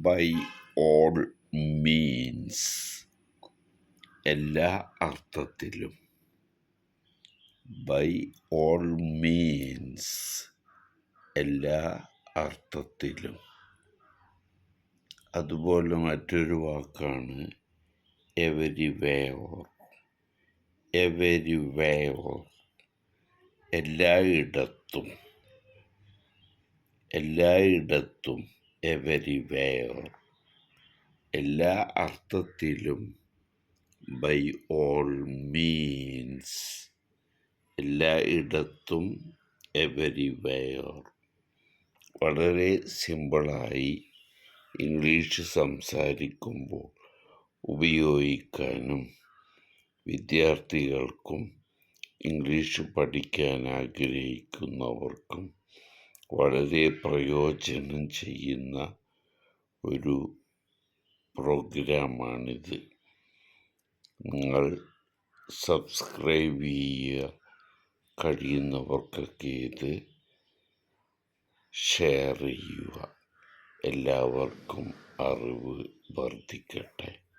By all means, എല്ലാ അർത്ഥത്തിലും. By all means, എല്ലാ അർത്ഥത്തിലും. അതുപോലെ മറ്റൊരു വാക്കാണ് എവരിവെയർ. എവരിവെയർ, എല്ലായിടത്തും. എല്ലായിടത്തും, എവരിവെയർ, എല്ലാ അർത്ഥത്തിലും. ബൈ ഓൾ മീൻസ്, എല്ലായിടത്തും, എവരിവെയർ. വളരെ സിമ്പിളായി ഇംഗ്ലീഷ് സംസാരിക്കുമ്പോൾ ഉപയോഗിക്കാനും വിദ്യാർത്ഥികൾക്കും ഇംഗ്ലീഷ് പഠിക്കാൻ ആഗ്രഹിക്കുന്നവർക്കും വളരെ പ്രയോജനം ചെയ്യുന്ന ഒരു പ്രോഗ്രാമാണിത്. നിങ്ങൾ സബ്സ്ക്രൈബ് ചെയ്യുക, കഴിയുന്നവർക്കൊക്കെ ഇത് ഷെയർ ചെയ്യുക. എല്ലാവർക്കും അറിവ് വർദ്ധിക്കട്ടെ.